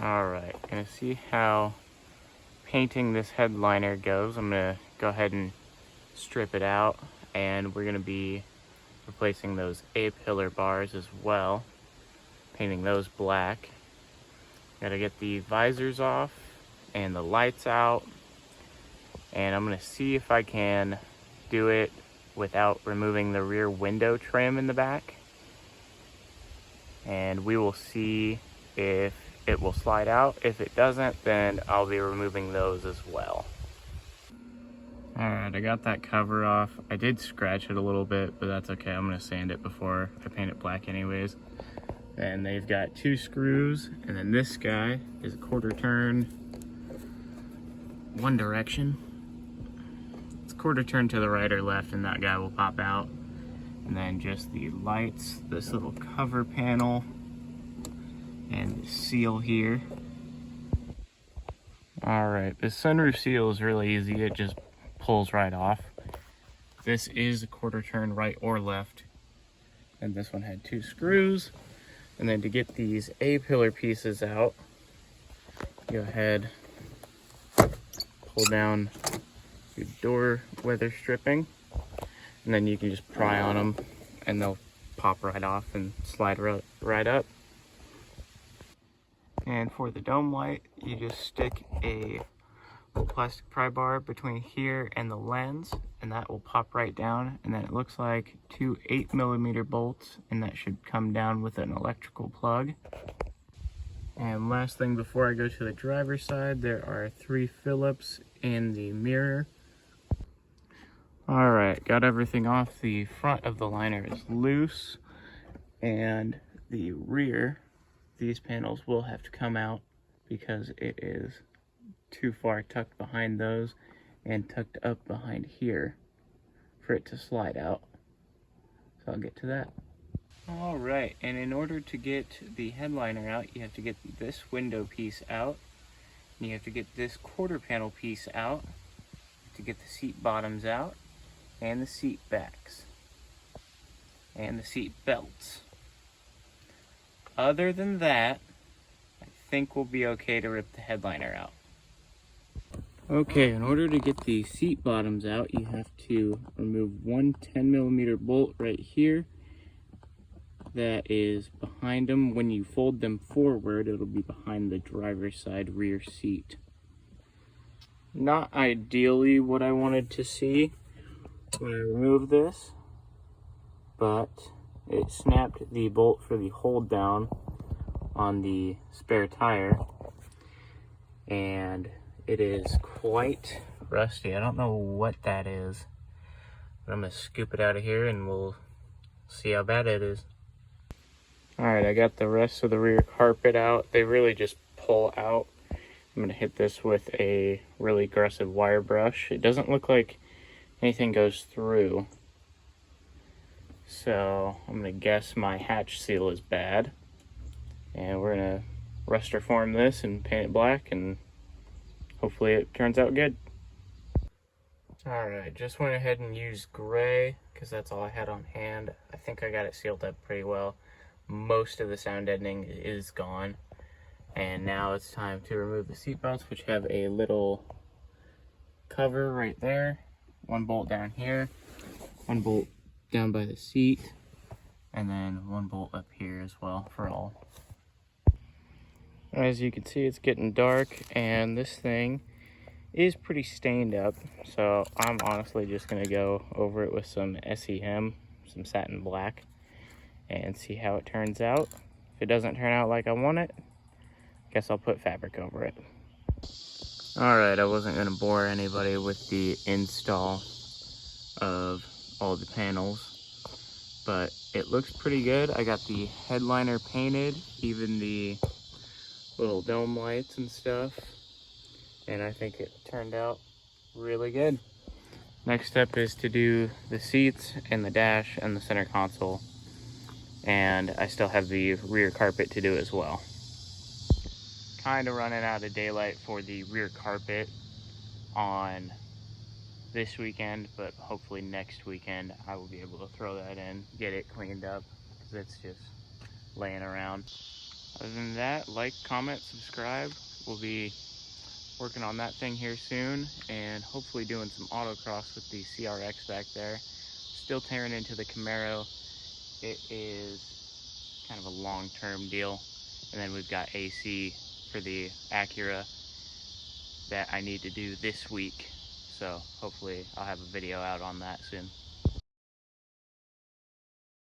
Alright, gonna see how painting this headliner goes. I'm gonna go ahead and strip it out, and we're gonna be replacing those A-pillar bars as well, painting those black. Gotta get the visors off and the lights out, and I'm gonna see if I can do it without removing the rear window trim in the back, and we will see if it will slide out. If it doesn't, then I'll be removing those as well. Alright, I got that cover off. I did scratch it a little bit, but that's okay. I'm gonna sand it before I paint it black anyways. And they've got 2 screws, and then this guy is a 1/4 turn, one direction. It's 1/4 turn to the right or left, and that guy will pop out. And then just the lights, this little cover panel, and the seal here. Alright, the sunroof seal is really easy. It just pulls right off. This is a 1/4 turn right or left. And this one had 2 screws. And then to get these A-pillar pieces out, go ahead, pull down your door weather stripping, and then you can just pry on them and they'll pop right off and slide right up. And for the dome light, you just stick a little plastic pry bar between here and the lens, and that will pop right down. And then it looks like 2 8mm bolts, and that should come down with an electrical plug. And last thing before I go to the driver's side, there are 3 Phillips in the mirror. Alright, got everything off. The front of the liner is loose, and the rear, these panels will have to come out because it is too far tucked behind those and tucked up behind here for it to slide out. So I'll get to that. Alright, and in order to get the headliner out, you have to get this window piece out, and you have to get this 1/4 panel piece out, to get the seat bottoms out, and the seat backs, and the seat belts. Other than that, I think we'll be okay to rip the headliner out. Okay, in order to get the seat bottoms out, you have to remove one 10mm bolt right here. That is behind them. When you fold them forward, it'll be behind the driver's side rear seat. Not ideally what I wanted to see when I removed this, but it snapped the bolt for the hold down on the spare tire, and it is quite rusty. I don't know what that is, but I'm gonna scoop it out of here and we'll see how bad it is. Alright, I got the rest of the rear carpet out. They really just pull out. I'm gonna hit this with a really aggressive wire brush. It doesn't look like anything goes through, so I'm gonna guess my hatch seal is bad. And we're gonna Ruster form this and paint it black, and hopefully it turns out good. Alright, just went ahead and used gray because that's all I had on hand. I think I got it sealed up pretty well. Most of the sound deadening is gone. And now it's time to remove the seat belts, which have a little cover right there. 1 bolt down here, 1 bolt down by the seat, and then 1 bolt up here as well for all. As you can see, it's getting dark, and this thing is pretty stained up, so I'm honestly just gonna go over it with some SEM, some satin black, and see how it turns out. If it doesn't turn out like I want it, I guess I'll put fabric over it. Alright, I wasn't gonna bore anybody with the install of all the panels, but it looks pretty good. I got the headliner painted, even the little dome lights and stuff, and I think it turned out really good. Next step is to do the seats and the dash and the center console, and I still have the rear carpet to do as well. Kind of running out of daylight for the rear carpet on this weekend, but hopefully next weekend I will be able to throw that in, get it cleaned up, because it's just laying around. Other than that, like, comment, subscribe. We'll be working on that thing here soon, and hopefully doing some autocross with the CRX back there. Still tearing into the Camaro. It is kind of a long-term deal. And then we've got AC for the Acura that I need to do this week. So hopefully I'll have a video out on that soon.